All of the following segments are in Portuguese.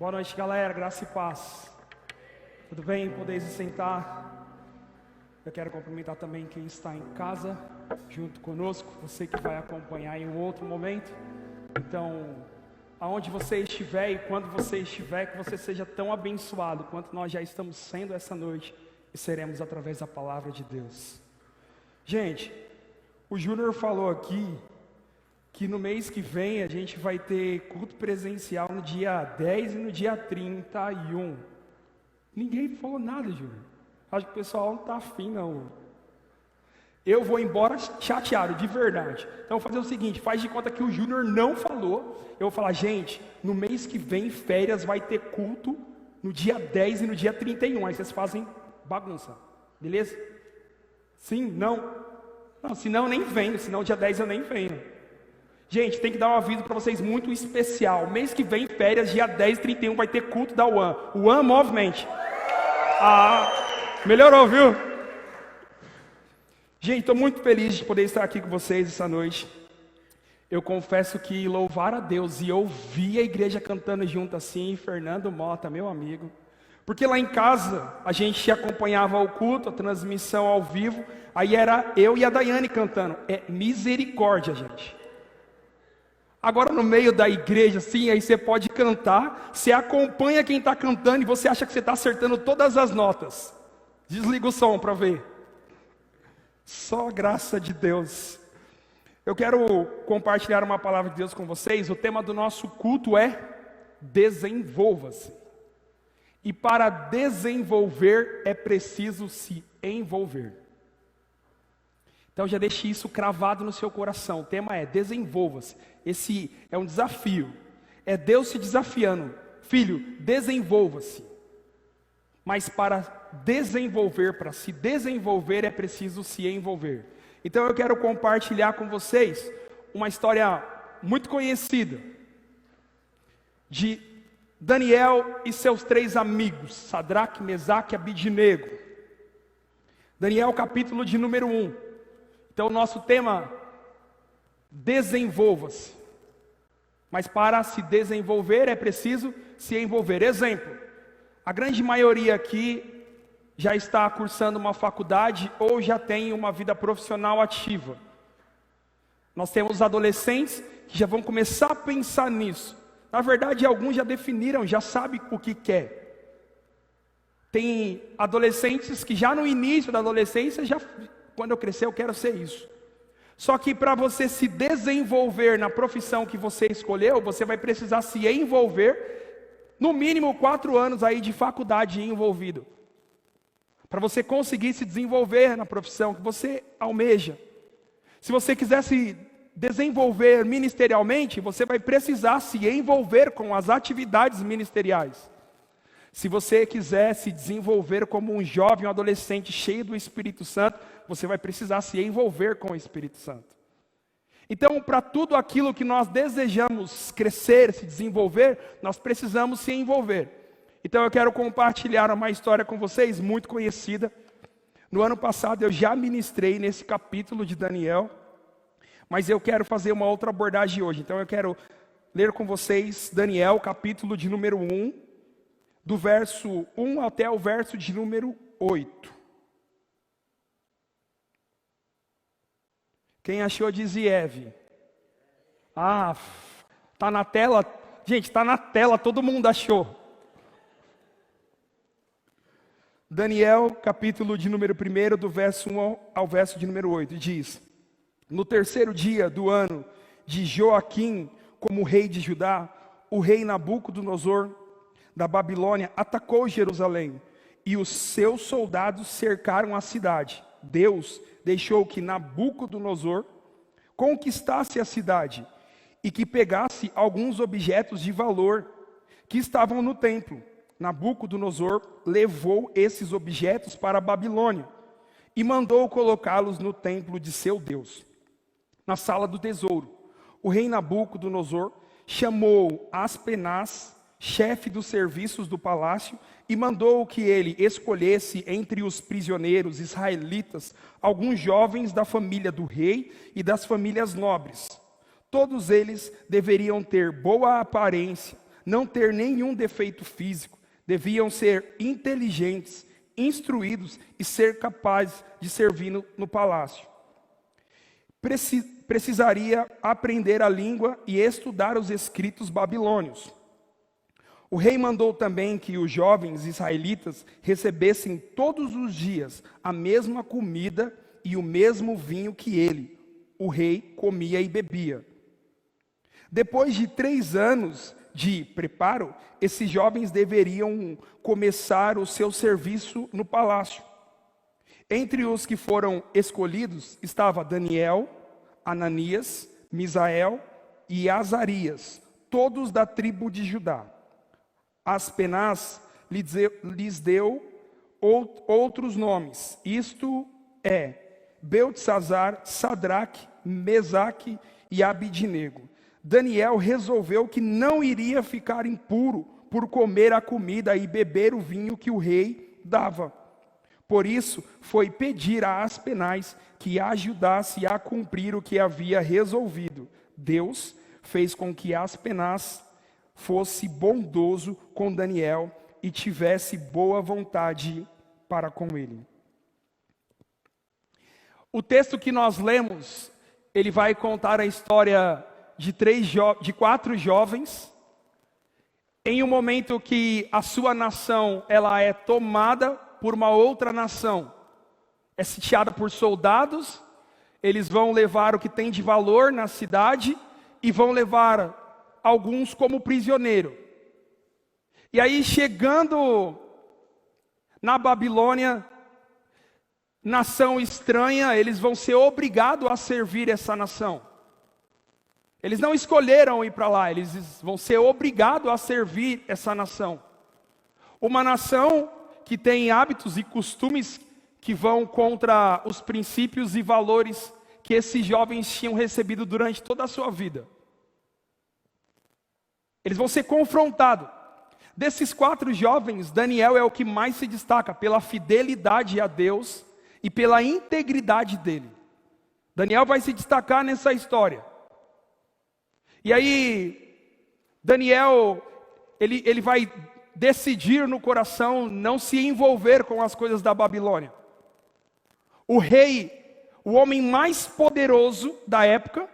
Boa noite, galera, graça e paz. Tudo bem? Podeis se sentar. Eu quero cumprimentar também quem está em casa, junto conosco, você que vai acompanhar em um outro momento. Então, aonde você estiver e quando você estiver, que você seja tão abençoado quanto nós já estamos sendo essa noite e seremos através da palavra de Deus. Gente, o Júnior falou aqui que no mês que vem a gente vai ter culto presencial no dia 10 e no dia 31. Ninguém falou nada, Júnior. Acho que o pessoal não está afim, não. Eu vou embora chateado, de verdade. Então vou fazer o seguinte, faz de conta que o Júnior não falou. Eu vou falar, gente, no mês que vem, férias, vai ter culto no dia 10 e no dia 31. Aí vocês fazem bagunça, beleza? Sim? Não? Não, senão eu nem venho, senão dia 10 eu nem venho. Gente, tem que dar um aviso para vocês muito especial. Mês que vem, férias, dia 10 e 31, vai ter culto da UAM. UAM Movement. Melhorou, viu? Gente, estou muito feliz de poder estar aqui com vocês essa noite. Eu confesso que louvar a Deus e ouvir a igreja cantando junto assim, Fernando Mota, meu amigo. Porque lá em casa, a gente acompanhava o culto, a transmissão ao vivo, aí era eu e a Daiane cantando. É misericórdia, gente. Agora no meio da igreja, assim, aí você pode cantar, você acompanha quem está cantando e você acha que você está acertando todas as notas. Desliga o som para ver. Só a graça de Deus. Eu quero compartilhar uma palavra de Deus com vocês. O tema do nosso culto é desenvolva-se. E para desenvolver é preciso se envolver. Então já deixe isso cravado no seu coração. O tema é desenvolva-se. Esse é um desafio. É Deus se desafiando. Filho, desenvolva-se. Mas para desenvolver, para se desenvolver, é preciso se envolver. Então eu quero compartilhar com vocês uma história muito conhecida de Daniel e seus 3 amigos, Sadraque, Mesaque e Abidnego. Daniel, capítulo de número 1. Então o nosso tema, desenvolva-se. Mas para se desenvolver é preciso se envolver. Exemplo, a grande maioria aqui já está cursando uma faculdade ou já tem uma vida profissional ativa. Nós temos adolescentes que já vão começar a pensar nisso. Na verdade, alguns já definiram, já sabem o que quer. Tem adolescentes que já no início da adolescência, quando eu crescer eu quero ser isso. Só que para você se desenvolver na profissão que você escolheu, você vai precisar se envolver, no mínimo 4 anos aí de faculdade envolvido. Para você conseguir se desenvolver na profissão que você almeja. Se você quiser se desenvolver ministerialmente, você vai precisar se envolver com as atividades ministeriais. Se você quiser se desenvolver como um jovem, um adolescente cheio do Espírito Santo, você vai precisar se envolver com o Espírito Santo. Então, para tudo aquilo que nós desejamos crescer, se desenvolver, nós precisamos se envolver. Então eu quero compartilhar uma história com vocês, muito conhecida. No ano passado eu já ministrei nesse capítulo de Daniel, mas eu quero fazer uma outra abordagem hoje. Então eu quero ler com vocês Daniel, capítulo de número 1, do verso 1 até o verso de número 8. Quem achou diz Eve. Tá na tela? Gente, tá na tela, todo mundo achou. Daniel, capítulo de número 1, do verso 1 ao verso de número 8, diz: No 3º dia do ano de Joaquim, como rei de Judá, o rei Nabucodonosor da Babilônia atacou Jerusalém, e os seus soldados cercaram a cidade. Deus deixou que Nabucodonosor conquistasse a cidade, e que pegasse alguns objetos de valor que estavam no templo. Nabucodonosor levou esses objetos para a Babilônia e mandou colocá-los no templo de seu Deus, na sala do tesouro. O rei Nabucodonosor chamou Aspenaz, chefe dos serviços do palácio, e mandou que ele escolhesse entre os prisioneiros israelitas alguns jovens da família do rei e das famílias nobres. Todos eles deveriam ter boa aparência, não ter nenhum defeito físico, deviam ser inteligentes, instruídos e ser capazes de servir no palácio. Precisaria aprender a língua e estudar os escritos babilônios. O rei mandou também que os jovens israelitas recebessem todos os dias a mesma comida e o mesmo vinho que ele, o rei, comia e bebia. Depois de 3 anos de preparo, esses jovens deveriam começar o seu serviço no palácio. Entre os que foram escolhidos estava Daniel, Ananias, Misael e Azarias, todos da tribo de Judá. Aspenaz lhes deu outros nomes, isto é, Beltesazar, Sadraque, Mesaque e Abidnego. Daniel resolveu que não iria ficar impuro por comer a comida e beber o vinho que o rei dava. Por isso, foi pedir a Aspenaz que ajudasse a cumprir o que havia resolvido. Deus fez com que Aspenaz fosse bondoso com Daniel e tivesse boa vontade para com ele. O texto que nós lemos, ele vai contar a história de 4 jovens, em um momento que a sua nação ela é tomada por uma outra nação, é sitiada por soldados, eles vão levar o que tem de valor na cidade e vão levar alguns como prisioneiro. E aí, chegando na Babilônia, nação estranha, eles vão ser obrigados a servir essa nação. Eles não escolheram ir para lá, eles vão ser obrigados a servir essa nação. Uma nação que tem hábitos e costumes que vão contra os princípios e valores que esses jovens tinham recebido durante toda a sua vida. Eles vão ser confrontados. Desses 4 jovens, Daniel é o que mais se destaca pela fidelidade a Deus e pela integridade dele. Daniel vai se destacar nessa história. E aí, Daniel, ele vai decidir no coração não se envolver com as coisas da Babilônia. O rei, o homem mais poderoso da época,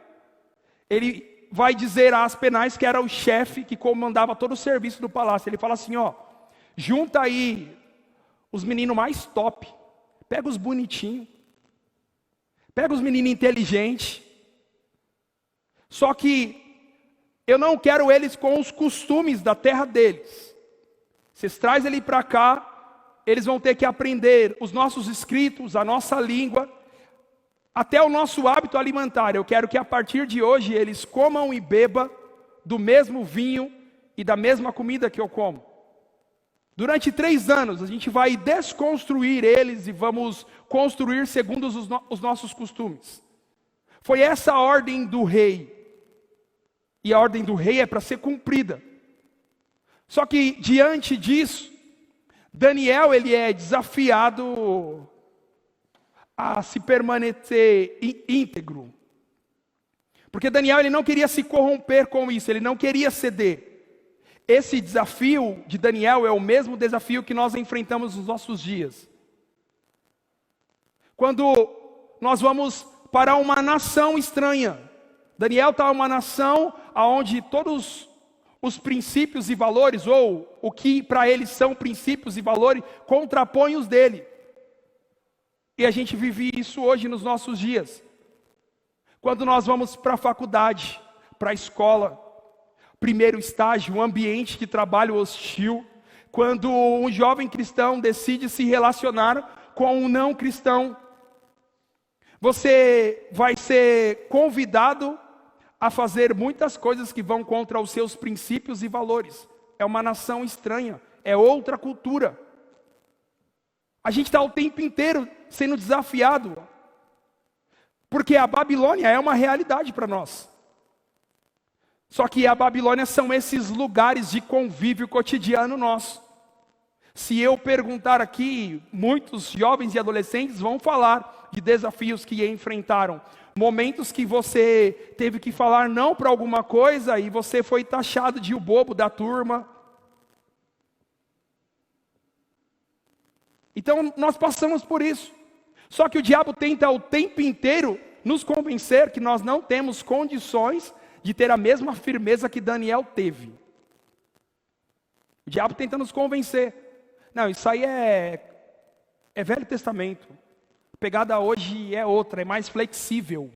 ele vai dizer a Aspenaz, que era o chefe que comandava todo o serviço do palácio. Ele fala assim, junta aí os meninos mais top, pega os bonitinhos, pega os meninos inteligentes, só que eu não quero eles com os costumes da terra deles. Vocês trazem ele para cá, eles vão ter que aprender os nossos escritos, a nossa língua, até o nosso hábito alimentar. Eu quero que a partir de hoje eles comam e bebam do mesmo vinho e da mesma comida que eu como. Durante 3 anos a gente vai desconstruir eles e vamos construir segundo os nossos costumes. Foi essa a ordem do rei. E a ordem do rei é para ser cumprida. Só que diante disso, Daniel ele é desafiado a se permanecer íntegro. Porque Daniel ele não queria se corromper com isso, ele não queria ceder. Esse desafio de Daniel é o mesmo desafio que nós enfrentamos nos nossos dias. Quando nós vamos para uma nação estranha, Daniel está em uma nação onde todos os princípios e valores, ou o que para eles são princípios e valores, contrapõem os dele. E a gente vive isso hoje nos nossos dias. Quando nós vamos para a faculdade, para a escola, primeiro estágio, um ambiente de trabalho hostil, quando um jovem cristão decide se relacionar com um não cristão, você vai ser convidado a fazer muitas coisas que vão contra os seus princípios e valores. É uma nação estranha, é outra cultura. A gente está o tempo inteiro sendo desafiado, porque a Babilônia é uma realidade para nós. Só que a Babilônia são esses lugares de convívio cotidiano nosso. Se eu perguntar aqui, muitos jovens e adolescentes vão falar de desafios que enfrentaram. Momentos que você teve que falar não para alguma coisa e você foi taxado de o bobo da turma. Então nós passamos por isso. Só que o diabo tenta o tempo inteiro nos convencer que nós não temos condições de ter a mesma firmeza que Daniel teve. O diabo tenta nos convencer. Não, isso aí é Velho Testamento. A pegada hoje é outra, é mais flexível.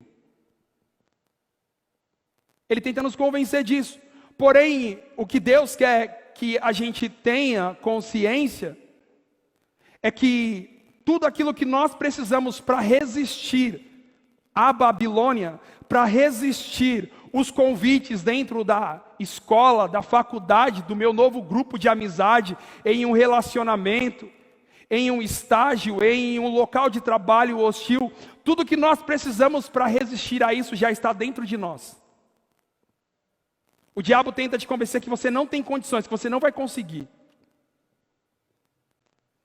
Ele tenta nos convencer disso. Porém, o que Deus quer que a gente tenha consciência é que tudo aquilo que nós precisamos para resistir à Babilônia, para resistir os convites dentro da escola, da faculdade, do meu novo grupo de amizade, em um relacionamento, em um estágio, em um local de trabalho hostil, tudo que nós precisamos para resistir a isso já está dentro de nós. O diabo tenta te convencer que você não tem condições, que você não vai conseguir.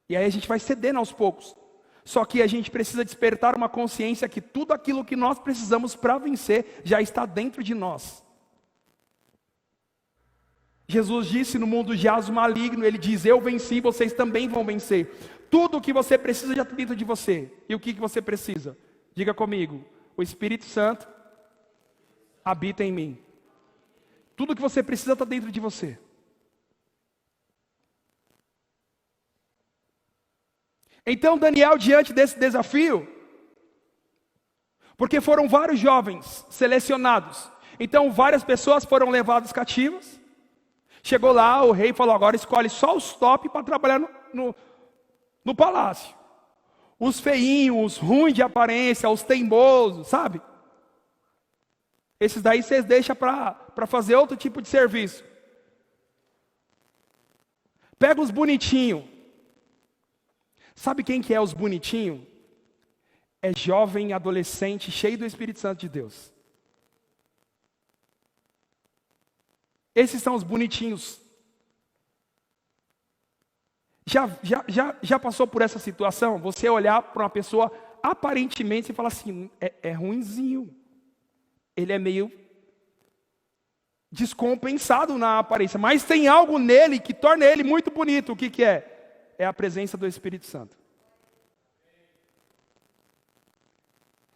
E aí a gente vai cedendo aos poucos. Só que a gente precisa despertar uma consciência que tudo aquilo que nós precisamos para vencer já está dentro de nós. Jesus disse: no mundo jaz o maligno, ele diz: eu venci, vocês também vão vencer. Tudo o que você precisa já está dentro de você. E o que você precisa? Diga comigo: o Espírito Santo habita em mim. Tudo o que você precisa está dentro de você. Então Daniel, diante desse desafio, porque foram vários jovens selecionados, então várias pessoas foram levadas cativas. Chegou lá, o rei falou: agora escolhe só os top para trabalhar no palácio. Os feinhos, os ruins de aparência, os teimosos, sabe? Esses daí vocês deixam para fazer outro tipo de serviço. Pega os bonitinhos. Sabe quem que é os bonitinhos? É jovem, adolescente, cheio do Espírito Santo de Deus. Esses são os bonitinhos. Já passou por essa situação? Você olhar para uma pessoa aparentemente e falar assim: é ruinzinho. Ele é meio descompensado na aparência, mas tem algo nele que torna ele muito bonito. O que é? É a presença do Espírito Santo.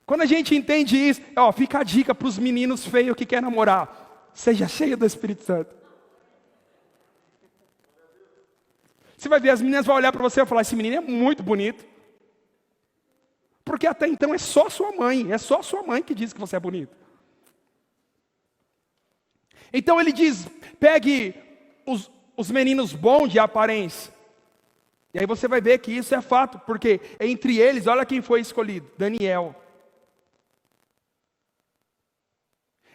Quando a gente entende isso, fica a dica para os meninos feios que querem namorar: seja cheio do Espírito Santo. Você vai ver, as meninas vão olhar para você e falar: esse menino é muito bonito. Porque até então é só sua mãe que diz que você é bonito. Então ele diz: pegue os meninos bons de aparência. E aí você vai ver que isso é fato, porque entre eles, olha quem foi escolhido: Daniel.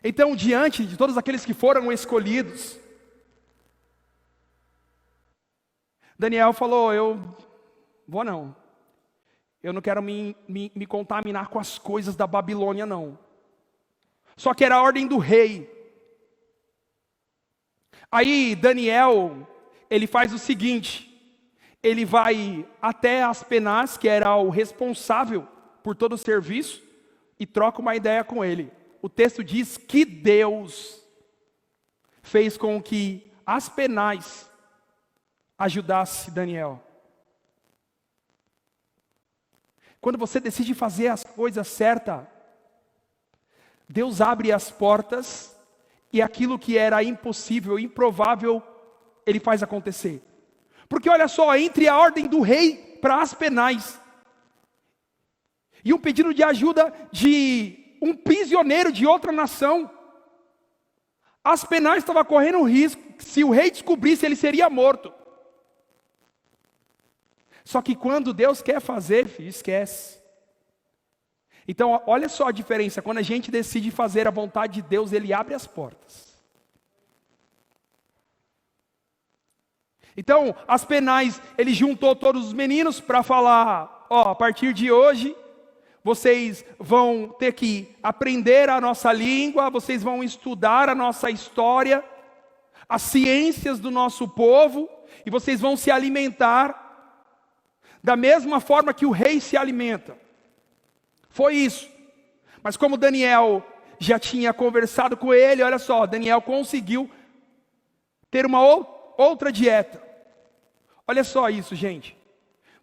Então, diante de todos aqueles que foram escolhidos, Daniel falou: eu não. Eu não quero me contaminar com as coisas da Babilônia, não. Só que era a ordem do rei. Aí Daniel, ele faz o seguinte: ele vai até Aspenaz, que era o responsável por todo o serviço, e troca uma ideia com ele. O texto diz que Deus fez com que Aspenaz ajudasse Daniel. Quando você decide fazer as coisas certas, Deus abre as portas, e aquilo que era impossível, improvável, Ele faz acontecer. Porque olha só, entre a ordem do rei para Aspenaz e um pedido de ajuda de um prisioneiro de outra nação, Aspenaz estava correndo um risco. Se o rei descobrisse, ele seria morto. Só que quando Deus quer fazer, filho, esquece. Então olha só a diferença: quando a gente decide fazer a vontade de Deus, Ele abre as portas. Então Aspenaz, ele juntou todos os meninos para falar: a partir de hoje vocês vão ter que aprender a nossa língua, vocês vão estudar a nossa história, as ciências do nosso povo, e vocês vão se alimentar da mesma forma que o rei se alimenta. Foi isso. Mas como Daniel já tinha conversado com ele, olha só, Daniel conseguiu ter uma outra dieta. Olha só isso, gente.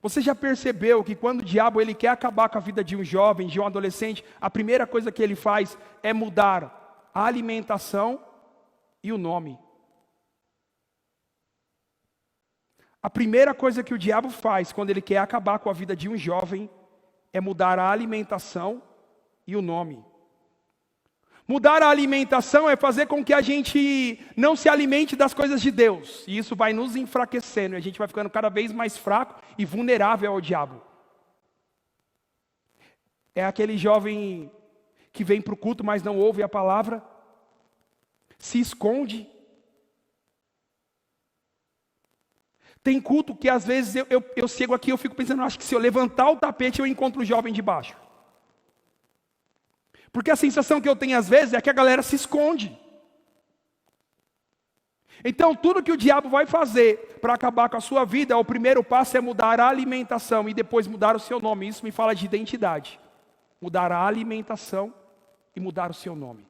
Você já percebeu que quando o diabo ele quer acabar com a vida de um jovem, de um adolescente, a primeira coisa que ele faz é mudar a alimentação e o nome. A primeira coisa que o diabo faz quando ele quer acabar com a vida de um jovem é mudar a alimentação e o nome. Mudar a alimentação é fazer com que a gente não se alimente das coisas de Deus. E isso vai nos enfraquecendo. E a gente vai ficando cada vez mais fraco e vulnerável ao diabo. É aquele jovem que vem para o culto, mas não ouve a palavra. Se esconde. Tem culto que às vezes eu chego aqui e eu fico pensando, acho que se eu levantar o tapete eu encontro o jovem de baixo. Porque a sensação que eu tenho às vezes é que a galera se esconde. Então tudo que o diabo vai fazer para acabar com a sua vida, o primeiro passo é mudar a alimentação e depois mudar o seu nome. Isso me fala de identidade. Mudar a alimentação e mudar o seu nome.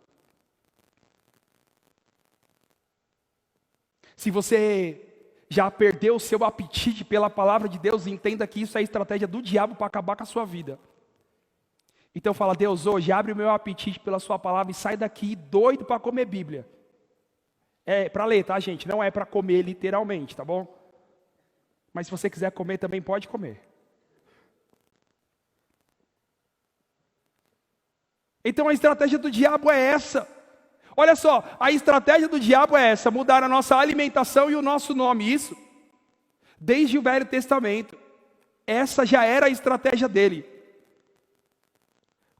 Se você já perdeu o seu apetite pela palavra de Deus, entenda que isso é a estratégia do diabo para acabar com a sua vida. Então fala, Deus, hoje abre o meu apetite pela sua palavra e sai daqui doido para comer Bíblia. É para ler, tá, gente? Não é para comer literalmente, tá bom? Mas se você quiser comer também pode comer. Então a estratégia do diabo é essa. Olha só, a estratégia do diabo é essa, mudar a nossa alimentação e o nosso nome. Isso, desde o Velho Testamento, essa já era a estratégia dele.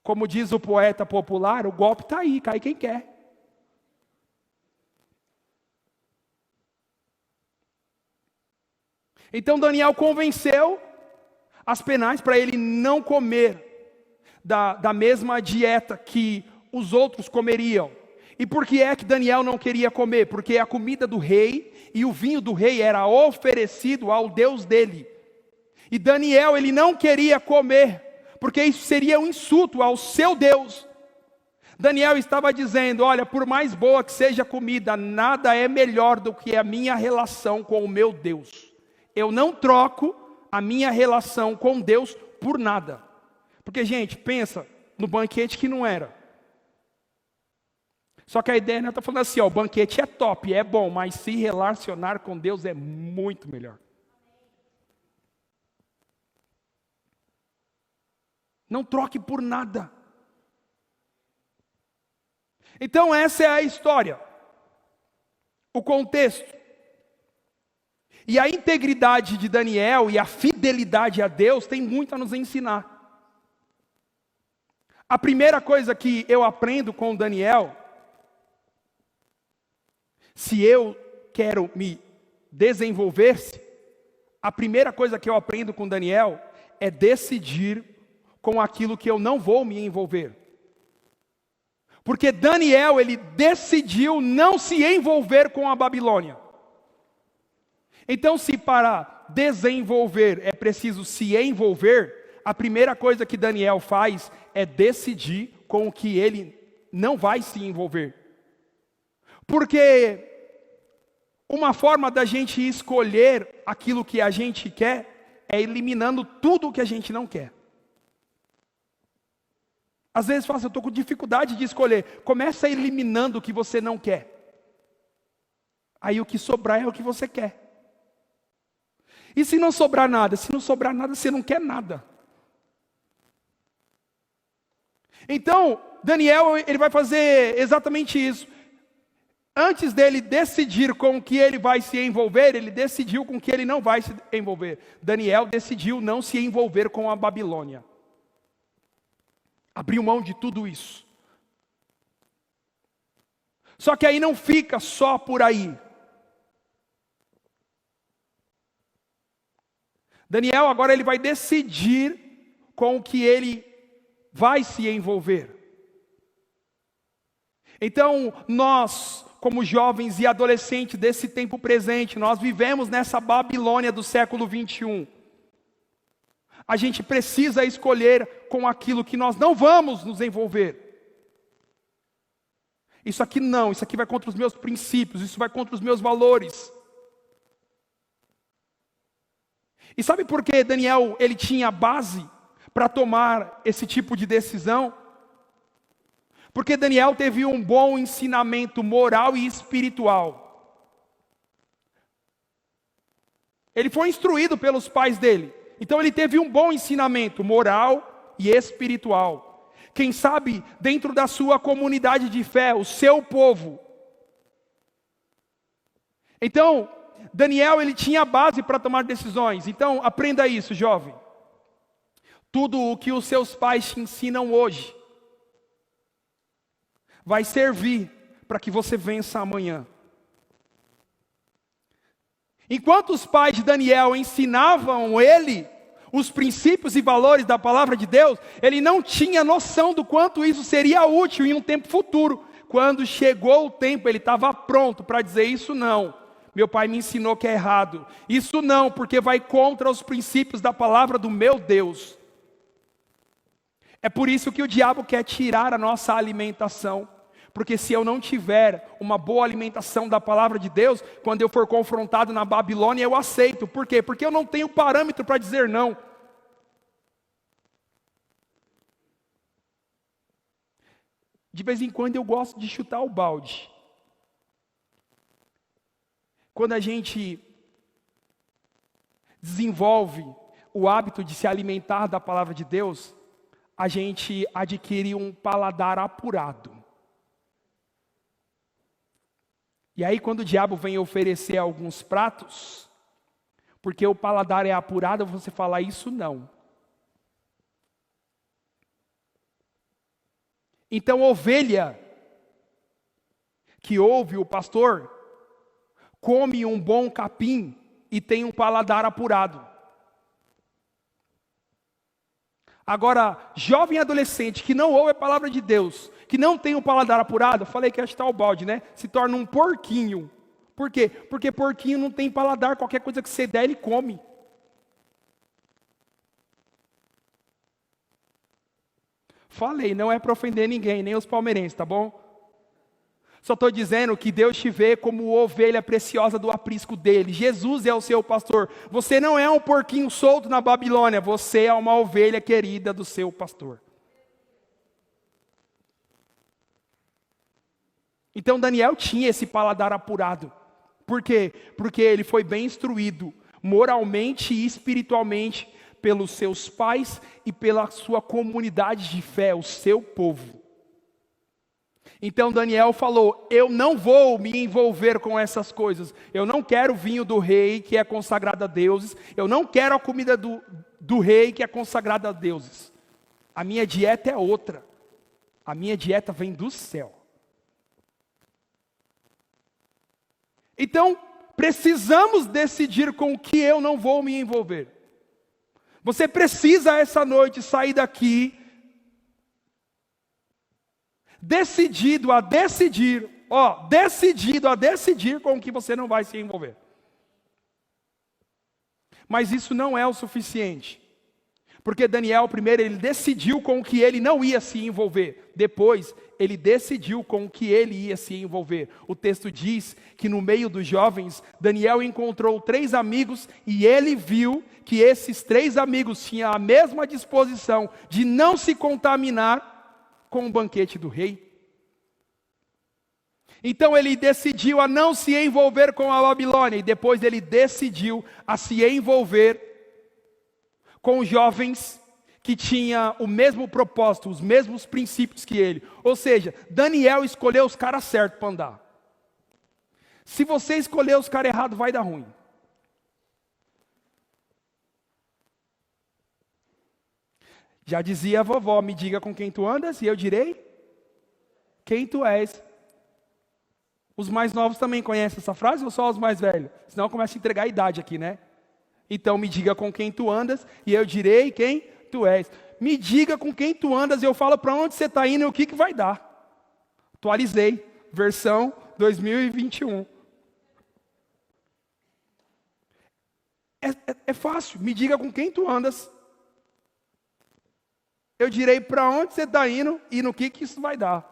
Como diz o poeta popular, o golpe está aí, cai quem quer. Então Daniel convenceu as penais para ele não comer da mesma dieta que os outros comeriam. E por que é que Daniel não queria comer? Porque a comida do rei e o vinho do rei era oferecido ao Deus dele. E Daniel, ele não queria comer, porque isso seria um insulto ao seu Deus. Daniel estava dizendo, olha, por mais boa que seja a comida, nada é melhor do que a minha relação com o meu Deus. Eu não troco a minha relação com Deus por nada. Porque, gente, pensa no banquete que não era. Só que a ideia está falando assim, ó, o banquete é top, é bom, mas se relacionar com Deus é muito melhor. Não troque por nada. Então essa é a história. O contexto. E a integridade de Daniel e a fidelidade a Deus tem muito a nos ensinar. A primeira coisa que eu aprendo com Daniel, se eu quero me desenvolver-se, a primeira coisa que eu aprendo com Daniel é decidir com aquilo que eu não vou me envolver. Porque Daniel, ele decidiu não se envolver com a Babilônia. Então, se para desenvolver é preciso se envolver, a primeira coisa que Daniel faz é decidir com o que ele não vai se envolver. Porque uma forma da gente escolher aquilo que a gente quer é eliminando tudo o que a gente não quer. Às vezes fala assim, eu estou com dificuldade de escolher. Começa eliminando o que você não quer. Aí o que sobrar é o que você quer. E se não sobrar nada? Se não sobrar nada, você não quer nada. Então, Daniel, ele vai fazer exatamente isso. Antes dele decidir com o que ele vai se envolver, ele decidiu com o que ele não vai se envolver. Daniel decidiu não se envolver com a Babilônia. Abriu mão de tudo isso. Só que aí não fica só por aí. Daniel agora ele vai decidir com o que ele vai se envolver. Então nós, como jovens e adolescentes desse tempo presente, nós vivemos nessa Babilônia do século 21. A gente precisa escolher com aquilo que nós não vamos nos envolver. Isso aqui não, isso aqui vai contra os meus princípios, isso vai contra os meus valores. E sabe por que Daniel, ele tinha base para tomar esse tipo de decisão? Porque Daniel teve um bom ensinamento moral e espiritual. Ele foi instruído pelos pais dele. Então ele teve um bom ensinamento moral e espiritual. Quem sabe dentro da sua comunidade de fé, o seu povo. Então, Daniel, ele tinha base para tomar decisões. Então, aprenda isso, jovem. Tudo o que os seus pais te ensinam hoje vai servir para que você vença amanhã. Enquanto os pais de Daniel ensinavam ele os princípios e valores da palavra de Deus, ele não tinha noção do quanto isso seria útil em um tempo futuro. Quando chegou o tempo, ele estava pronto para dizer: isso não, meu pai me ensinou que é errado. Isso não, porque vai contra os princípios da palavra do meu Deus. É por isso que o diabo quer tirar a nossa alimentação. Porque se eu não tiver uma boa alimentação da palavra de Deus, quando eu for confrontado na Babilônia, eu aceito. Por quê? Porque eu não tenho parâmetro para dizer não. De vez em quando eu gosto de chutar o balde. Quando a gente desenvolve o hábito de se alimentar da palavra de Deus, a gente adquire um paladar apurado. E aí quando o diabo vem oferecer alguns pratos, porque o paladar é apurado, você fala: isso não. Então ovelha que ouve o pastor, come um bom capim e tem um paladar apurado. Agora, jovem adolescente que não ouve a palavra de Deus, que não tem um paladar apurado, falei que ia chutar o balde, né? Se torna um porquinho. Por quê? Porque porquinho não tem paladar, qualquer coisa que você der, ele come. Falei, não é para ofender ninguém, nem os palmeirenses, tá bom? Só estou dizendo que Deus te vê como ovelha preciosa do aprisco dele. Jesus é o seu pastor. Você não é um porquinho solto na Babilônia. Você é uma ovelha querida do seu pastor. Então Daniel tinha esse paladar apurado. Por quê? Porque ele foi bem instruído, moralmente e espiritualmente, pelos seus pais e pela sua comunidade de fé, o seu povo. Então Daniel falou: eu não vou me envolver com essas coisas. Eu não quero o vinho do rei que é consagrado a deuses. Eu não quero a comida do rei que é consagrada a deuses. A minha dieta é outra. A minha dieta vem do céu. Então, precisamos decidir com o que eu não vou me envolver. Você precisa essa noite sair daqui decidido a decidir com o que você não vai se envolver. Mas isso não é o suficiente. Porque Daniel, primeiro, ele decidiu com o que ele não ia se envolver. Depois, ele decidiu com o que ele ia se envolver. O texto diz que no meio dos jovens, Daniel encontrou 3 amigos e ele viu que esses 3 amigos tinham a mesma disposição de não se contaminar com o banquete do rei. Então ele decidiu a não se envolver com a Babilônia, e depois ele decidiu a se envolver com jovens que tinham o mesmo propósito, os mesmos princípios que ele. Ou seja, Daniel escolheu os caras certos para andar. Se você escolher os caras errados, vai dar ruim. Já dizia a vovó: me diga com quem tu andas, e eu direi quem tu és. Os mais novos também conhecem essa frase, ou só os mais velhos? Senão começa a entregar a idade aqui, né? Então me diga com quem tu andas, e eu direi quem tu és. Me diga com quem tu andas, e eu falo para onde você está indo e o que vai dar. Atualizei, versão 2021. É fácil, me diga com quem tu andas. Eu direi para onde você está indo e no que isso vai dar.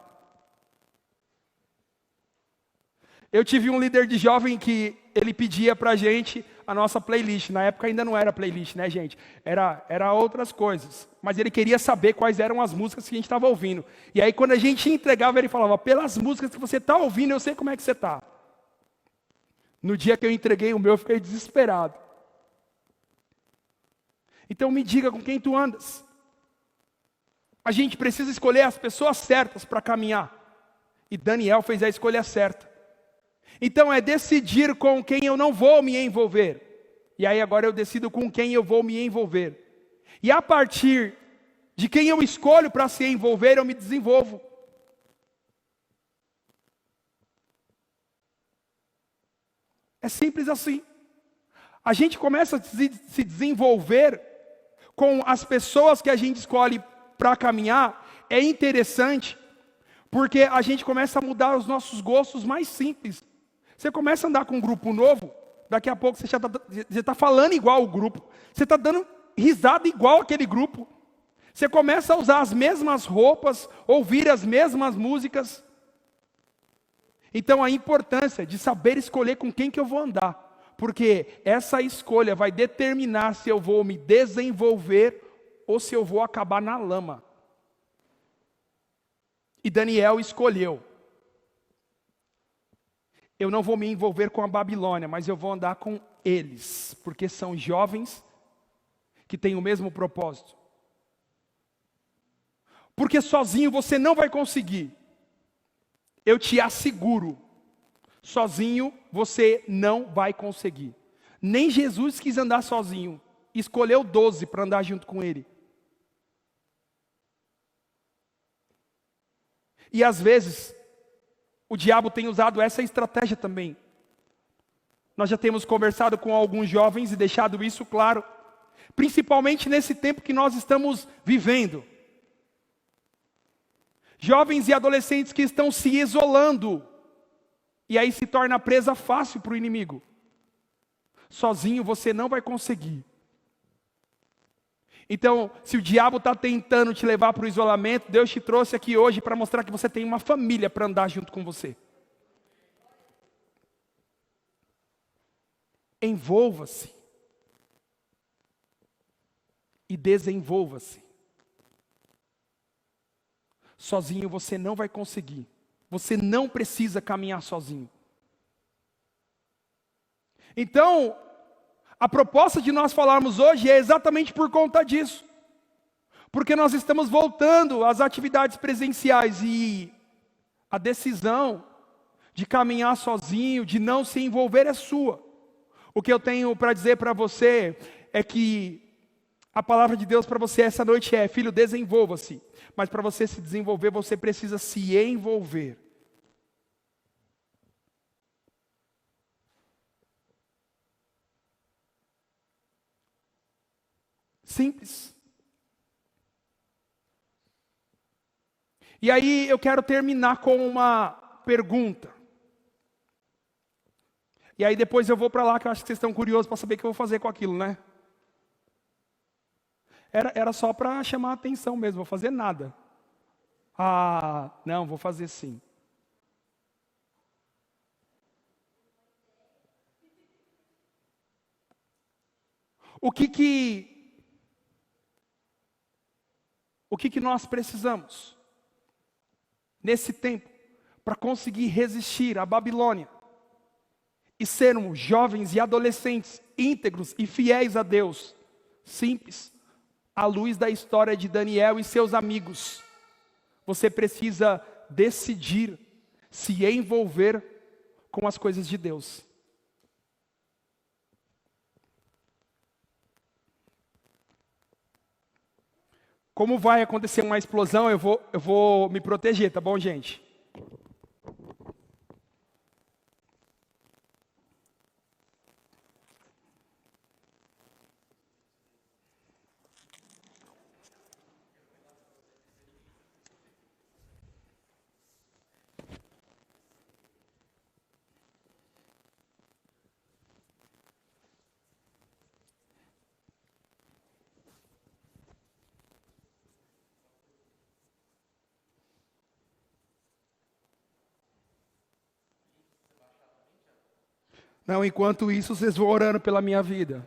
Eu tive um líder de jovem que ele pedia pra gente a nossa playlist. Na época ainda não era playlist, né, gente? Era outras coisas. Mas ele queria saber quais eram as músicas que a gente estava ouvindo. E aí quando a gente entregava, ele falava: pelas músicas que você está ouvindo, eu sei como é que você está. No dia que eu entreguei o meu, eu fiquei desesperado. Então me diga com quem tu andas. A gente precisa escolher as pessoas certas para caminhar. E Daniel fez a escolha certa. Então é decidir com quem eu não vou me envolver. E aí agora eu decido com quem eu vou me envolver. E a partir de quem eu escolho para se envolver, eu me desenvolvo. É simples assim. A gente começa a se desenvolver com as pessoas que a gente escolhe para caminhar. É interessante, porque a gente começa a mudar os nossos gostos mais simples. Você começa a andar com um grupo novo, daqui a pouco você já está falando igual o grupo. Você está dando risada igual aquele grupo. Você começa a usar as mesmas roupas, ouvir as mesmas músicas. Então a importância de saber escolher com quem que eu vou andar. Porque essa escolha vai determinar se eu vou me desenvolver ou se eu vou acabar na lama. E Daniel escolheu. Eu não vou me envolver com a Babilônia, mas eu vou andar com eles, porque são jovens que têm o mesmo propósito. Porque sozinho você não vai conseguir. Eu te asseguro, sozinho você não vai conseguir. Nem Jesus quis andar sozinho, escolheu 12 para andar junto com ele. E às vezes, o diabo tem usado essa estratégia também. Nós já temos conversado com alguns jovens e deixado isso claro, principalmente nesse tempo que nós estamos vivendo. Jovens e adolescentes que estão se isolando, e aí se torna presa fácil para o inimigo. Sozinho você não vai conseguir. Então, se o diabo está tentando te levar para o isolamento, Deus te trouxe aqui hoje para mostrar que você tem uma família para andar junto com você. Envolva-se. E desenvolva-se. Sozinho você não vai conseguir. Você não precisa caminhar sozinho. Então, a proposta de nós falarmos hoje é exatamente por conta disso. Porque nós estamos voltando às atividades presenciais e a decisão de caminhar sozinho, de não se envolver é sua. O que eu tenho para dizer para você é que a palavra de Deus para você essa noite é: filho, desenvolva-se. Mas para você se desenvolver, você precisa se envolver. Simples. E aí eu quero terminar com uma pergunta. E aí depois eu vou para lá, que eu acho que vocês estão curiosos para saber o que eu vou fazer com aquilo, né? Era só para chamar a atenção mesmo, vou fazer nada. Ah, não, vou fazer sim. O que nós precisamos nesse tempo para conseguir resistir à Babilônia e sermos jovens e adolescentes íntegros e fiéis a Deus? Simples. À luz da história de Daniel e seus amigos, você precisa decidir se envolver com as coisas de Deus. Como vai acontecer uma explosão, eu vou me proteger, tá bom, gente? Não, enquanto isso, vocês vão orando pela minha vida.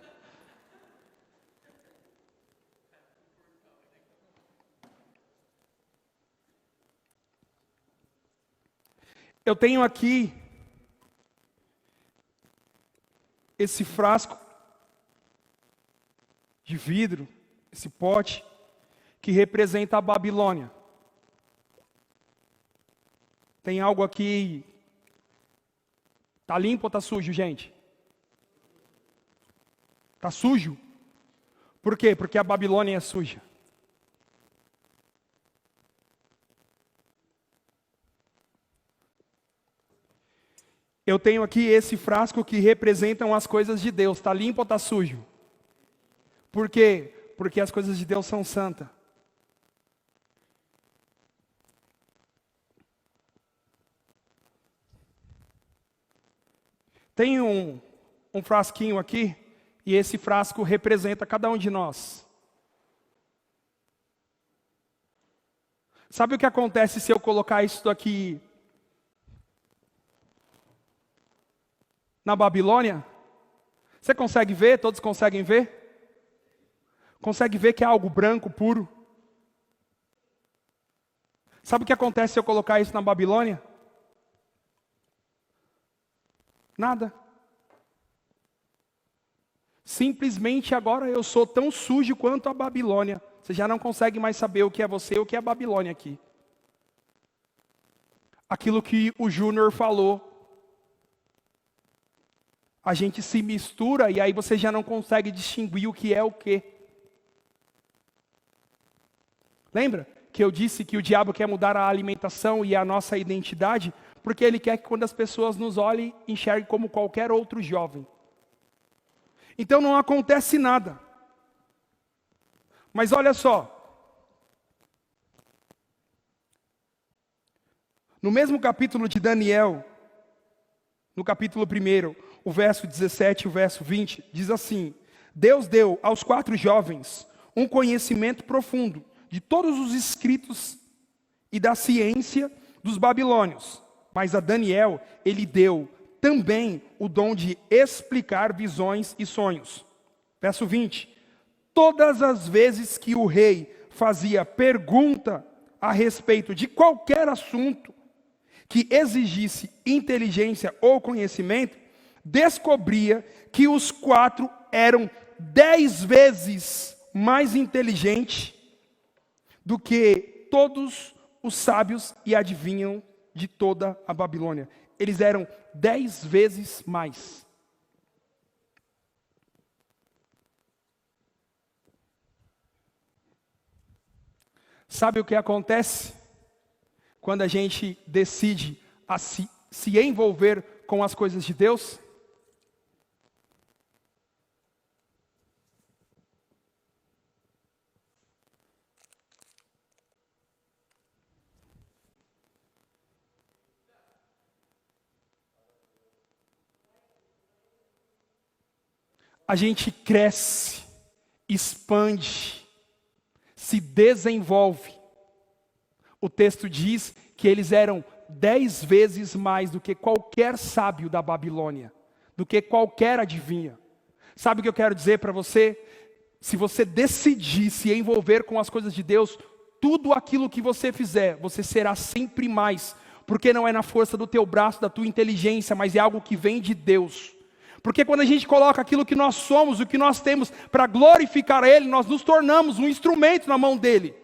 Eu tenho aqui esse frasco de vidro, esse pote, que representa a Babilônia. Tem algo aqui. Tá limpo ou tá sujo, gente? Tá sujo? Por quê? Porque a Babilônia é suja. Eu tenho aqui esse frasco que representam as coisas de Deus. Tá limpo ou tá sujo? Por quê? Porque as coisas de Deus são santas. Tem um frasquinho aqui, e esse frasco representa cada um de nós. Sabe o que acontece se eu colocar isso aqui na Babilônia? Você consegue ver? Todos conseguem ver? Consegue ver que é algo branco, puro? Sabe o que acontece se eu colocar isso na Babilônia? Nada. Simplesmente agora eu sou tão sujo quanto a Babilônia. Você já não consegue mais saber o que é você e o que é a Babilônia aqui. Aquilo que o Júnior falou. A gente se mistura e aí você já não consegue distinguir o que é o quê. Lembra que eu disse que o diabo quer mudar a alimentação e a nossa identidade? Porque ele quer que quando as pessoas nos olhem, enxerguem como qualquer outro jovem. Então não acontece nada. Mas olha só. No mesmo capítulo de Daniel, no capítulo 1, o verso 17 e o verso 20, diz assim: Deus deu aos 4 jovens um conhecimento profundo de todos os escritos e da ciência dos babilônios. Mas a Daniel, ele deu também o dom de explicar visões e sonhos. Verso 20. Todas as vezes que o rei fazia pergunta a respeito de qualquer assunto que exigisse inteligência ou conhecimento, descobria que os 4 eram 10 vezes mais inteligentes do que todos os sábios e adivinham de toda a Babilônia. Eles eram 10 vezes mais. Sabe o que acontece quando a gente decide a se envolver com as coisas de Deus? A gente cresce, expande, se desenvolve. O texto diz que eles eram 10 vezes mais do que qualquer sábio da Babilônia, do que qualquer adivinha. Sabe o que eu quero dizer para você? Se você decidir se envolver com as coisas de Deus, tudo aquilo que você fizer, você será sempre mais, porque não é na força do teu braço, da tua inteligência, mas é algo que vem de Deus. Porque quando a gente coloca aquilo que nós somos, o que nós temos para glorificar a Ele, nós nos tornamos um instrumento na mão dEle.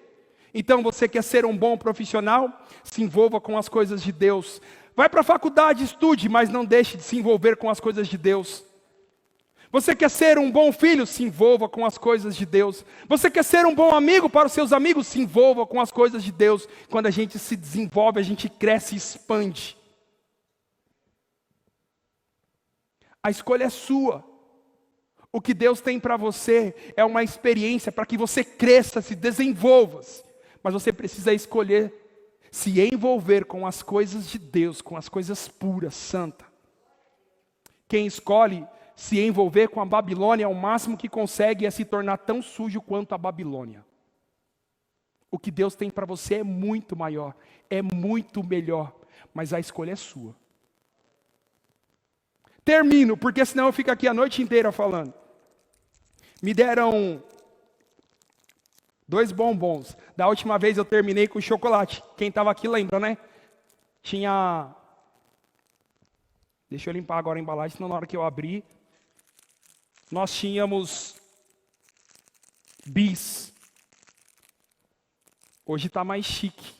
Então você quer ser um bom profissional? Se envolva com as coisas de Deus. Vai para a faculdade, estude, mas não deixe de se envolver com as coisas de Deus. Você quer ser um bom filho? Se envolva com as coisas de Deus. Você quer ser um bom amigo para os seus amigos? Se envolva com as coisas de Deus. Quando a gente se desenvolve, a gente cresce e expande. A escolha é sua. O que Deus tem para você é uma experiência para que você cresça, se desenvolva. Mas você precisa escolher se envolver com as coisas de Deus, com as coisas puras, santas. Quem escolhe se envolver com a Babilônia, o máximo que consegue é se tornar tão sujo quanto a Babilônia. O que Deus tem para você é muito maior, é muito melhor, mas a escolha é sua. Termino, porque senão eu fico aqui a noite inteira falando. Me deram 2 bombons. Da última vez eu terminei com chocolate. Quem estava aqui lembra, né? Tinha... Deixa eu limpar agora a embalagem, senão na hora que eu abrir... Nós tínhamos... bis. Hoje está mais chique.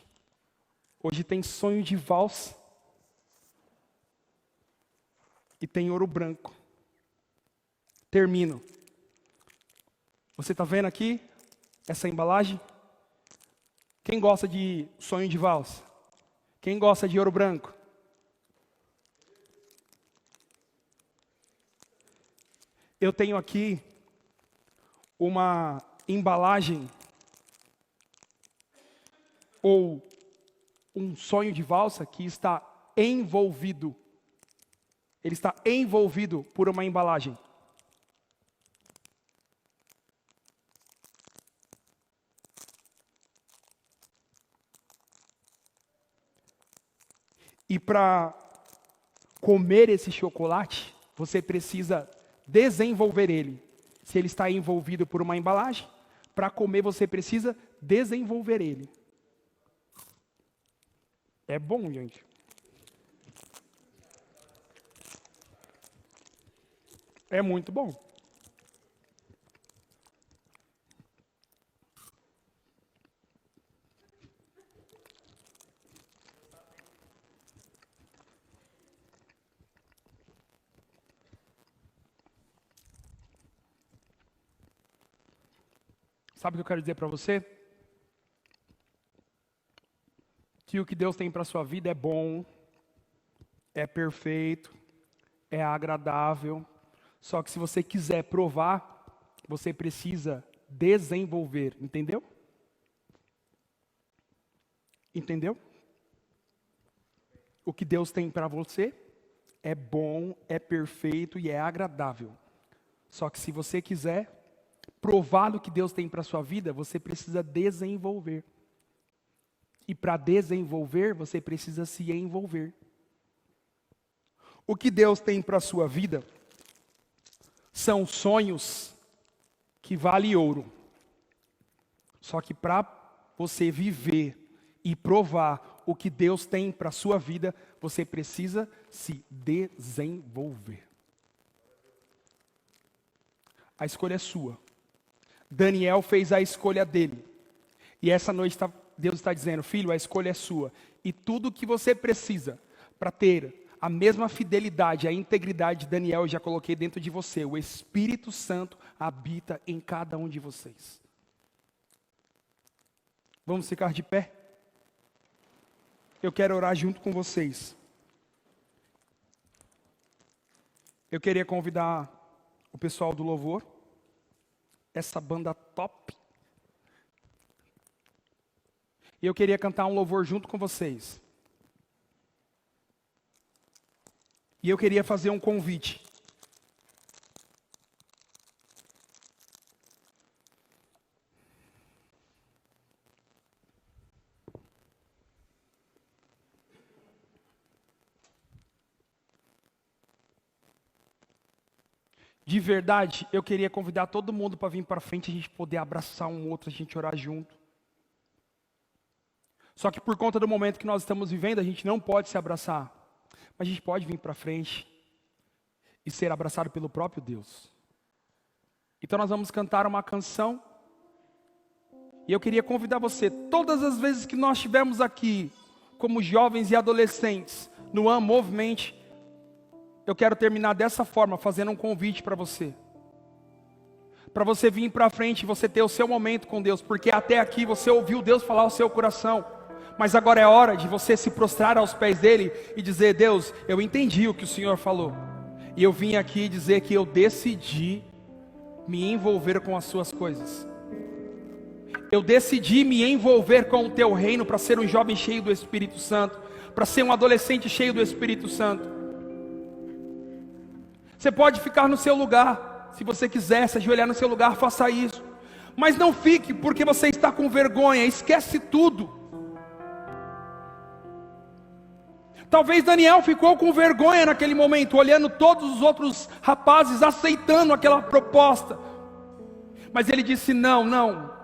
Hoje tem sonho de valsa. E tem ouro branco. Termino. Você está vendo aqui essa embalagem? Quem gosta de sonho de valsa? Quem gosta de ouro branco? Eu tenho aqui uma embalagem ou um sonho de valsa que está envolvido. Ele está envolvido por uma embalagem. E para comer esse chocolate, você precisa desenvolver ele. Se ele está envolvido por uma embalagem, para comer você precisa desenvolver ele. É bom, gente. É muito bom. Sabe o que eu quero dizer para você? Que o que Deus tem para a sua vida é bom, é perfeito, é agradável. Só que se você quiser provar, você precisa desenvolver. Entendeu? Entendeu? O que Deus tem para você é bom, é perfeito e é agradável. Só que se você quiser provar o que Deus tem para a sua vida, você precisa desenvolver. E para desenvolver, você precisa se envolver. O que Deus tem para a sua vida são sonhos que valem ouro. Só que para você viver e provar o que Deus tem para a sua vida, você precisa se desenvolver. A escolha é sua. Daniel fez a escolha dele. E essa noite Deus está dizendo, filho, a escolha é sua. E tudo que você precisa para ter a mesma fidelidade, a integridade de Daniel, eu já coloquei dentro de você. O Espírito Santo habita em cada um de vocês. Vamos ficar de pé? Eu quero orar junto com vocês. Eu queria convidar o pessoal do louvor, essa banda top. E eu queria cantar um louvor junto com vocês. E eu queria fazer um convite. De verdade, eu queria convidar todo mundo para vir para frente, a gente poder abraçar um outro, a gente orar junto. Só que por conta do momento que nós estamos vivendo, a gente não pode se abraçar. Mas a gente pode vir para frente e ser abraçado pelo próprio Deus. Então nós vamos cantar uma canção. E eu queria convidar você, todas as vezes que nós estivermos aqui, como jovens e adolescentes, no One Movement, eu quero terminar dessa forma, fazendo um convite para você. Para você vir para frente e você ter o seu momento com Deus, porque até aqui você ouviu Deus falar ao seu coração. Mas agora é hora de você se prostrar aos pés dele e dizer, Deus, eu entendi o que o Senhor falou. E eu vim aqui dizer que eu decidi me envolver com as suas coisas. Eu decidi me envolver com o teu reino para ser um jovem cheio do Espírito Santo, para ser um adolescente cheio do Espírito Santo. Você pode ficar no seu lugar, se você quiser, se ajoelhar no seu lugar, faça isso. Mas não fique porque você está com vergonha, esquece tudo. Talvez Daniel ficou com vergonha naquele momento, olhando todos os outros rapazes aceitando aquela proposta. Mas ele disse: não, não.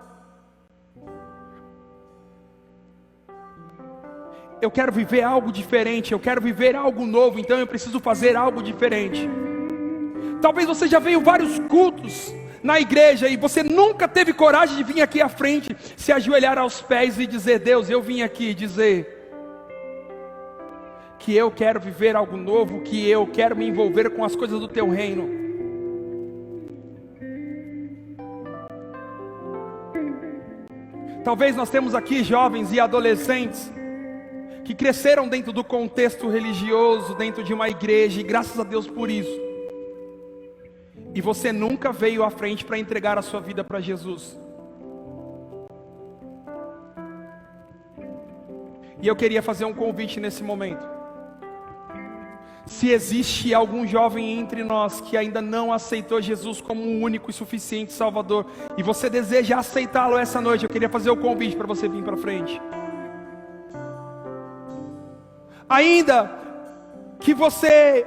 Eu quero viver algo diferente, eu quero viver algo novo, então eu preciso fazer algo diferente. Talvez você já veio vários cultos na igreja e você nunca teve coragem de vir aqui à frente, se ajoelhar aos pés e dizer: Deus, eu vim aqui dizer que eu quero viver algo novo, que eu quero me envolver com as coisas do teu reino. Talvez nós temos aqui jovens e adolescentes que cresceram dentro do contexto religioso, dentro de uma igreja, e graças a Deus por isso. E você nunca veio à frente para entregar a sua vida para Jesus. E eu queria fazer um convite nesse momento. Se existe algum jovem entre nós que ainda não aceitou Jesus como o único e suficiente Salvador, e você deseja aceitá-lo essa noite, eu queria fazer o convite para você vir para frente. Ainda que você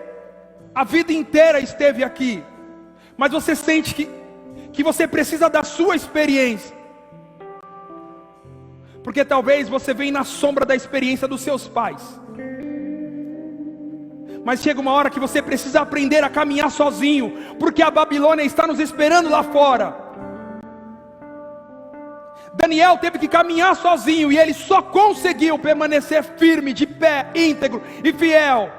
a vida inteira esteve aqui, mas você sente que você precisa da sua experiência, porque talvez você venha na sombra da experiência dos seus pais, mas chega uma hora que você precisa aprender a caminhar sozinho, porque a Babilônia está nos esperando lá fora. Daniel teve que caminhar sozinho, e ele só conseguiu permanecer firme, de pé, íntegro e fiel,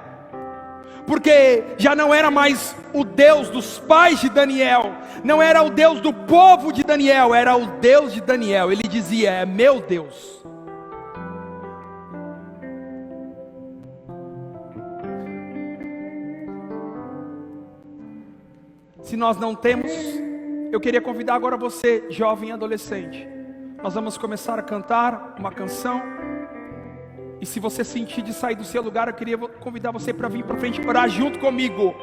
porque já não era mais o Deus dos pais de Daniel, não era o Deus do povo de Daniel, era o Deus de Daniel. Ele dizia: é meu Deus. Se nós não temos, eu queria convidar agora você, jovem e adolescente. Nós vamos começar a cantar uma canção. E se você sentir de sair do seu lugar, eu queria convidar você para vir para frente, orar junto comigo.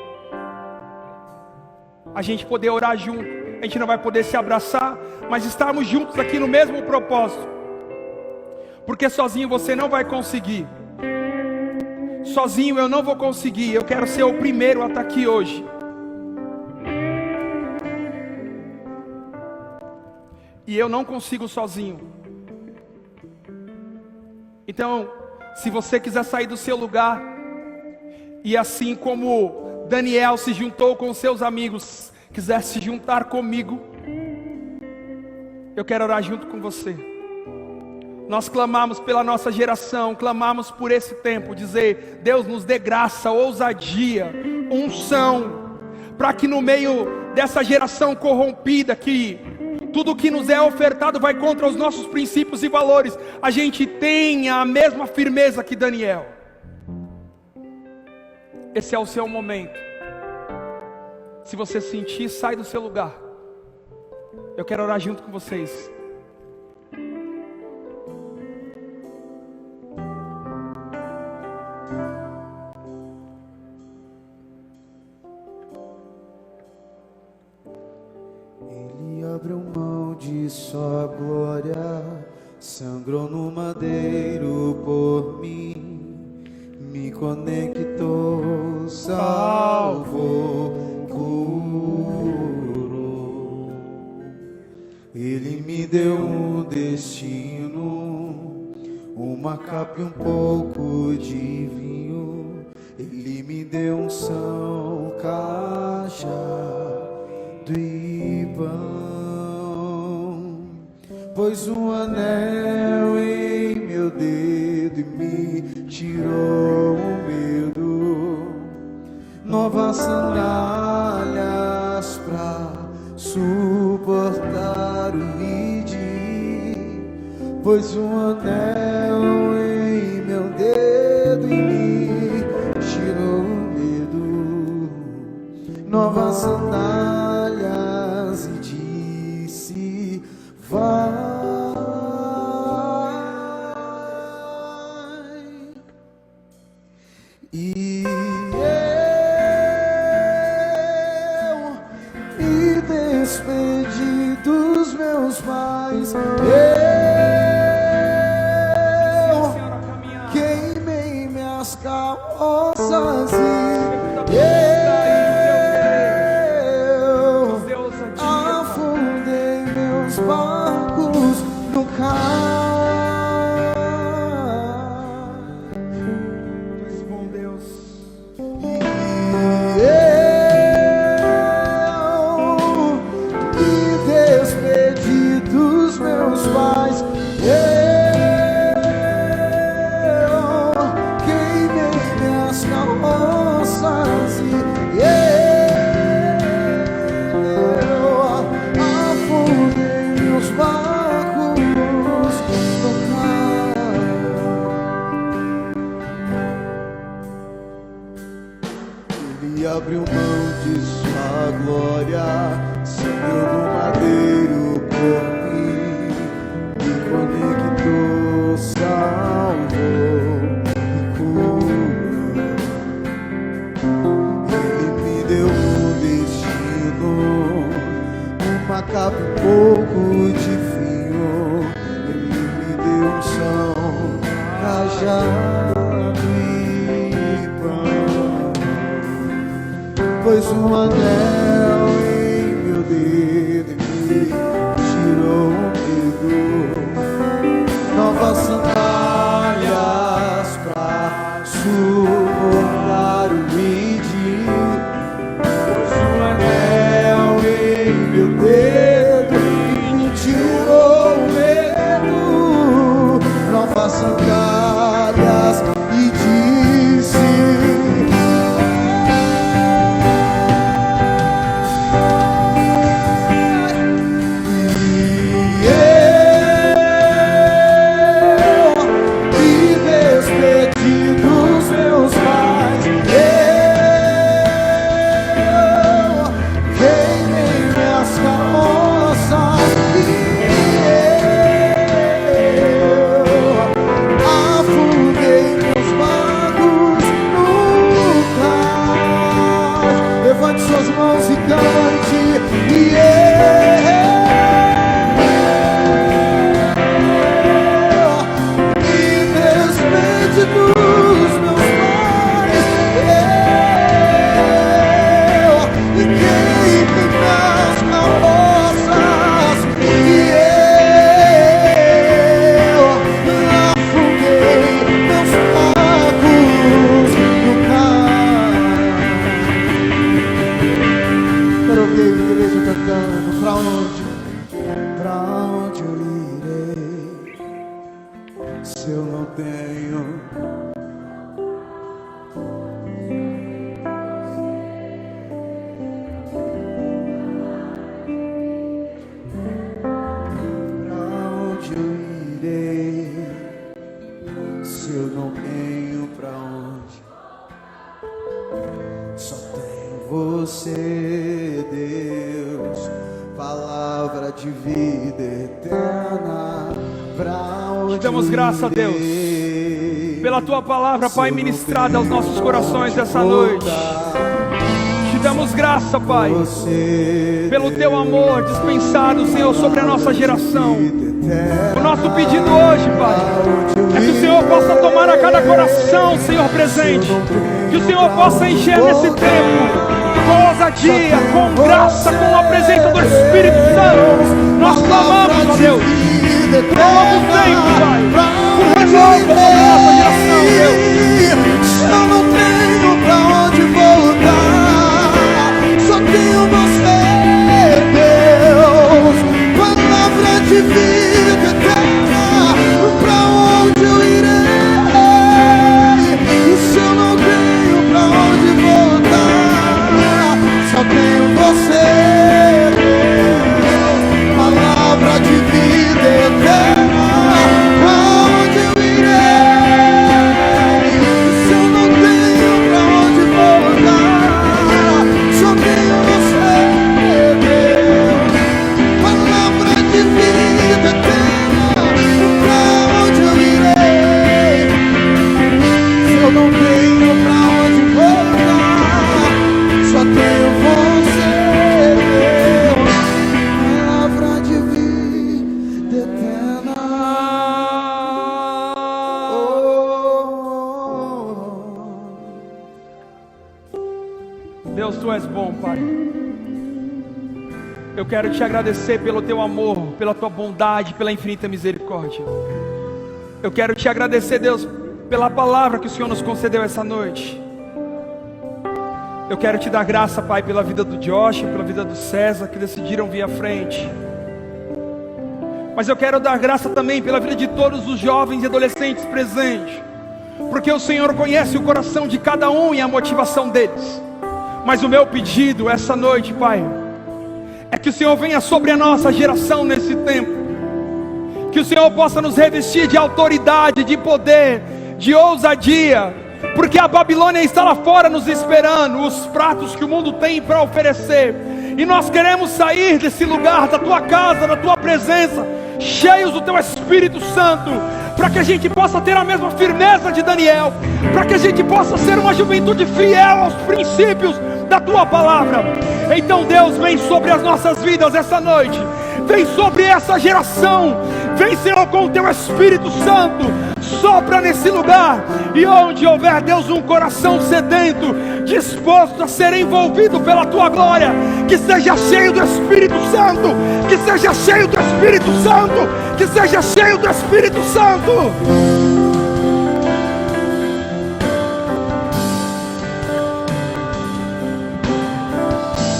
A gente poder orar junto. A gente não vai poder se abraçar, mas estarmos juntos aqui no mesmo propósito. Porque sozinho você não vai conseguir. Sozinho eu não vou conseguir. Eu quero ser o primeiro a estar aqui hoje. E eu não consigo sozinho. Então, se você quiser sair do seu lugar, e assim como Daniel se juntou com seus amigos, quiser se juntar comigo, eu quero orar junto com você. Nós clamamos pela nossa geração, clamamos por esse tempo, dizer: Deus nos dê graça, ousadia, unção, para que no meio dessa geração corrompida, que tudo que nos é ofertado vai contra os nossos princípios e valores, a gente tenha a mesma firmeza que Daniel. Esse é o seu momento. Se você sentir, sai do seu lugar. Eu quero orar junto com vocês. Abriu mão de sua glória, sangrou no madeiro por mim, me conectou, salvou, curou. Ele me deu um destino, uma capa e um pouco de vinho. Ele me deu unção, caixa de pão. Pôs um anel em meu dedo e me tirou o medo. Novas sandálias pra suportar o lide. Pôs um anel em meu dedo e me tirou o medo. Novas sandálias e disse: vai. E eu me despedi dos meus pais. Eu queimei minhas calças. e abriu mão de sua glória, sangrou no madeiro por mim, me conectou, salvou e curou. Ele me deu um destino, uma capa, um pouco de vinho. Ele me deu unção, cajado e pão, pôs um anel em meu dedo e me tirou o medo, novas sandálias pra suportar o medir, pôs um anel em meu dedo e me tirou o medo, novas sandálias, e disse: pra onde eu irei se eu não tenho? Pra onde eu irei se eu não tenho pra onde? Só tenho você, Deus, palavra de vida eterna. Pra onde te damos graça, Deus, pela tua palavra, Pai, ministrada aos nossos corações essa noite. Te damos graça, Pai, pelo teu amor dispensado, Senhor, sobre a nossa geração. O nosso pedido hoje, Pai, é que o Senhor possa tomar a cada coração, Senhor, presente. Que o Senhor possa encher nesse tempo com ousadia, com graça, com a presença do Espírito Santo. Nós clamamos, ó Deus, por um novo tempo, Pai, por renovo sobre a nossa geração, Deus. Eu não tenho pra onde voltar, só tenho você, Deus, palavra de vida eterna. Pra onde eu irei se eu não tenho pra onde voltar? Só tenho você, Deus, palavra de vida eterna. Pra onde eu irei se eu não tenho pra onde voltar? Só tenho você, Deus, palavra de vida eterna. Pra onde eu irei se eu não tenho pra onde voltar? Só tenho você, Deus, palavra de vida eterna. Deus, tu és bom, Pai. Eu quero te agradecer pelo teu amor, pela tua bondade, pela infinita misericórdia. Eu quero te agradecer, Deus, pela palavra que o Senhor nos concedeu essa noite. Eu quero te dar graça, Pai, pela vida do Josh, pela vida do César, que decidiram vir à frente. Mas eu quero dar graça também pela vida de todos os jovens e adolescentes presentes, porque o Senhor conhece o coração de cada um e a motivação deles. Mas o meu pedido essa noite, Pai, é que o Senhor venha sobre a nossa geração nesse tempo, que o Senhor possa nos revestir de autoridade, de poder, de ousadia, porque a Babilônia está lá fora nos esperando, os pratos que o mundo tem para oferecer, e nós queremos sair desse lugar, da tua casa, da tua presença, cheios do teu Espírito Santo, para que a gente possa ter a mesma firmeza de Daniel, para que a gente possa ser uma juventude fiel aos princípios da tua palavra. Então Deus, vem sobre as nossas vidas essa noite, vem sobre essa geração, vem, Senhor, com o teu Espírito Santo, sopra nesse lugar, e onde houver, Deus, um coração sedento, disposto a ser envolvido pela tua glória, que seja cheio do Espírito Santo, que seja cheio do Espírito Santo, que seja cheio do Espírito Santo.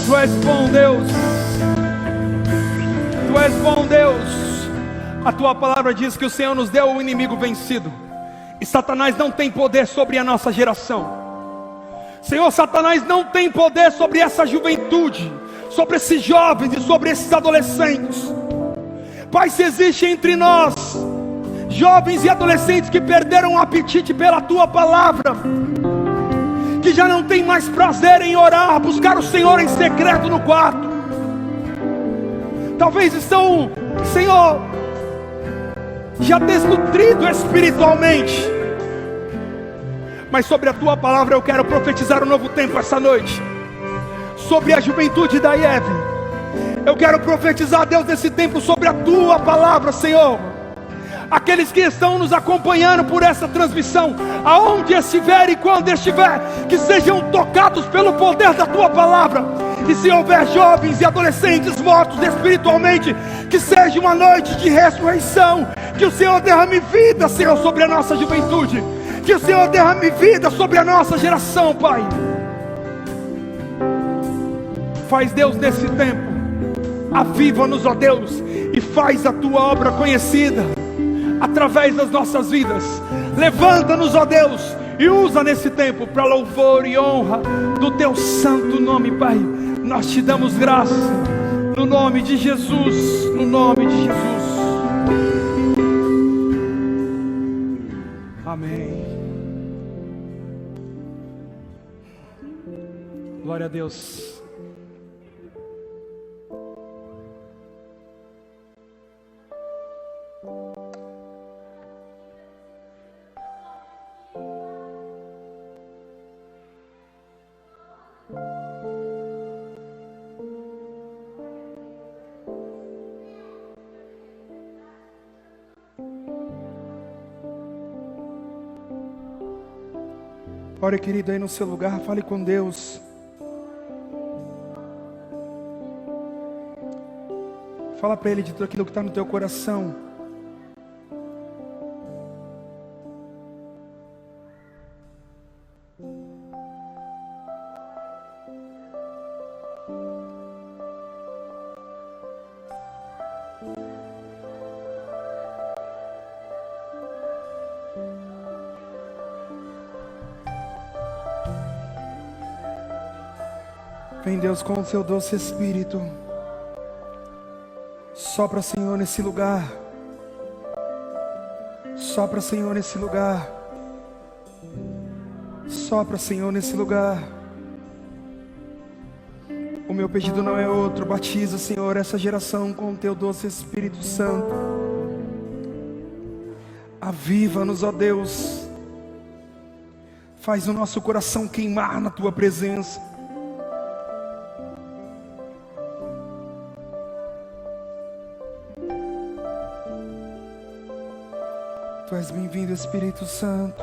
Tu és bom, Deus. Tu és bom, Deus. A tua palavra diz que o Senhor nos deu o inimigo vencido, e Satanás não tem poder sobre a nossa geração. Senhor, Satanás não tem poder sobre essa juventude, sobre esses jovens e sobre esses adolescentes. Pai, se existe entre nós jovens e adolescentes que perderam o apetite pela tua palavra, que já não tem mais prazer em orar, buscar o Senhor em secreto no quarto, talvez estão, Senhor, já desnutrido espiritualmente, mas sobre a tua palavra eu quero profetizar um novo tempo essa noite, sobre a juventude da IEV. Eu quero profetizar, Deus, nesse tempo sobre a tua palavra, Senhor. Aqueles que estão nos acompanhando por essa transmissão, aonde estiver e quando estiver, que sejam tocados pelo poder da tua palavra. E se houver jovens e adolescentes mortos espiritualmente, que seja uma noite de ressurreição, que o Senhor derrame vida, Senhor, sobre a nossa juventude, que o Senhor derrame vida sobre a nossa geração, Pai. Faz, Deus, nesse tempo, aviva-nos, ó Deus, e faz a tua obra conhecida através das nossas vidas. Levanta-nos, ó Deus, e usa nesse tempo para louvor e honra do teu santo nome, Pai. Nós te damos graça, no nome de Jesus, no nome de Jesus. Amém. Glória a Deus. Ore, querido, aí no seu lugar, fale com Deus. Fala para Ele de tudo aquilo que está no teu coração. Vem, Deus, com o seu doce Espírito. Sopra, Senhor, nesse lugar. Sopra, Senhor, nesse lugar. Sopra, Senhor, nesse lugar. O meu pedido não é outro. Batiza, Senhor, essa geração com o teu doce Espírito Santo. Aviva-nos, ó Deus. Faz o nosso coração queimar na tua presença. Tu és bem-vindo, Espírito Santo.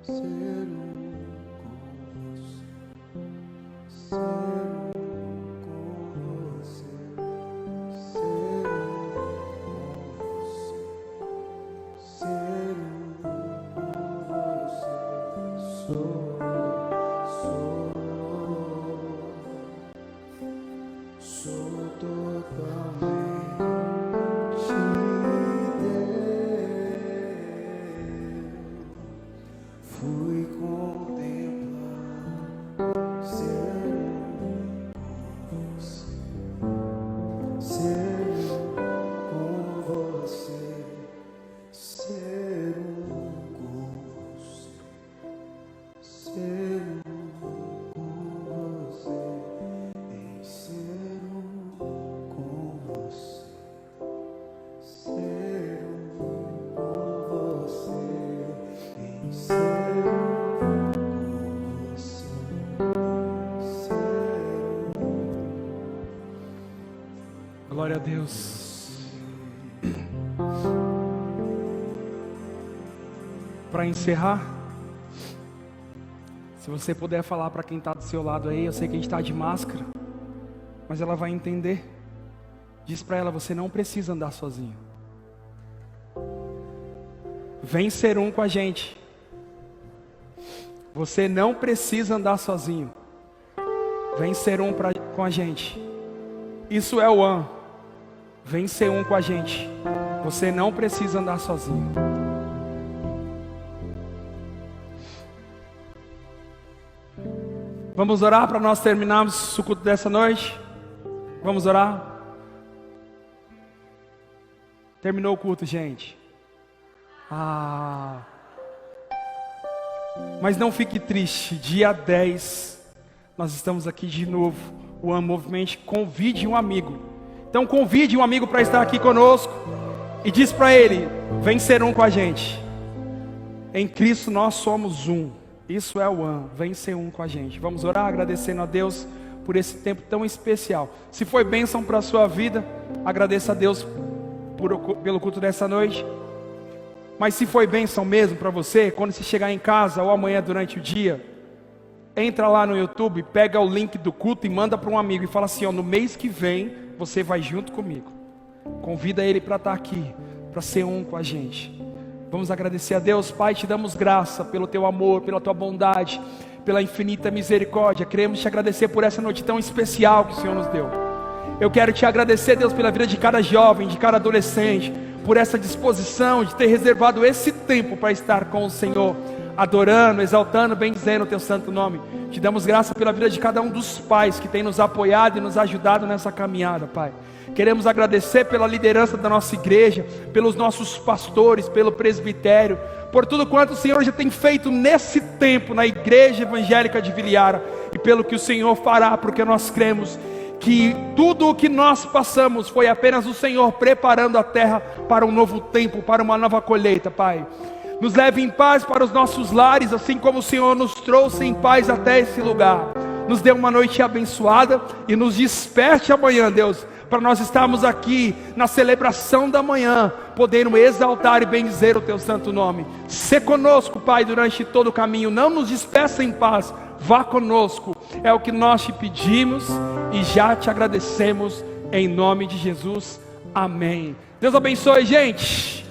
ser com você, ser com você, ser com você, ser com você, sou totalmente teu. Fui contemplar ser com você, ser com você, ser com você, ser com você, em ser com você, ser com você, em ser Glória a Deus. Para encerrar, se você puder falar para quem está do seu lado aí, eu sei que a gente está de máscara, mas ela vai entender. Diz para ela: você não precisa andar sozinho. Vem ser um com a gente. Você não precisa andar sozinho. Vem ser um com a gente. Isso é o One. Vem ser um com a gente. Você não precisa andar sozinho. Vamos orar para nós terminarmos o culto dessa noite? Vamos orar? Terminou o culto, gente. Mas não fique triste. Dia 10 nós estamos aqui de novo. O One Movement. Convide um amigo. Então convide um amigo para estar aqui conosco. E diz para ele: vem ser um com a gente. Em Cristo nós somos um. Isso é o One. Vem ser um com a gente. Vamos orar agradecendo a Deus por esse tempo tão especial. Se foi bênção para a sua vida, agradeça a Deus pelo culto dessa noite. Mas se foi bênção mesmo para você, quando você chegar em casa ou amanhã durante o dia, entra lá no YouTube, pega o link do culto e manda para um amigo e fala assim: ó, no mês que vem você vai junto comigo. Convida ele para estar aqui, para ser um com a gente. Vamos agradecer a Deus. Pai, te damos graça pelo teu amor, pela tua bondade, pela infinita misericórdia. Queremos te agradecer por essa noite tão especial que o Senhor nos deu. Eu quero te agradecer, Deus, pela vida de cada jovem, de cada adolescente, por essa disposição de ter reservado esse tempo para estar com o Senhor, adorando, exaltando, bendizendo o teu santo nome. Te damos graça pela vida de cada um dos pais que tem nos apoiado e nos ajudado nessa caminhada, Pai. Queremos agradecer pela liderança da nossa igreja, pelos nossos pastores, pelo presbitério, por tudo quanto o Senhor já tem feito nesse tempo na igreja evangélica de Viliara, e pelo que o Senhor fará, porque nós cremos que tudo o que nós passamos foi apenas o Senhor preparando a terra para um novo tempo, para uma nova colheita, Pai. Nos leve em paz para os nossos lares, assim como o Senhor nos trouxe em paz até esse lugar. Nos dê uma noite abençoada e nos desperte amanhã, Deus, para nós estarmos aqui na celebração da manhã, podendo exaltar e bendizer o teu santo nome. Sê conosco, Pai, durante todo o caminho. Não nos despeça em paz, vá conosco. É o que nós te pedimos e já te agradecemos em nome de Jesus. Amém. Deus abençoe, gente.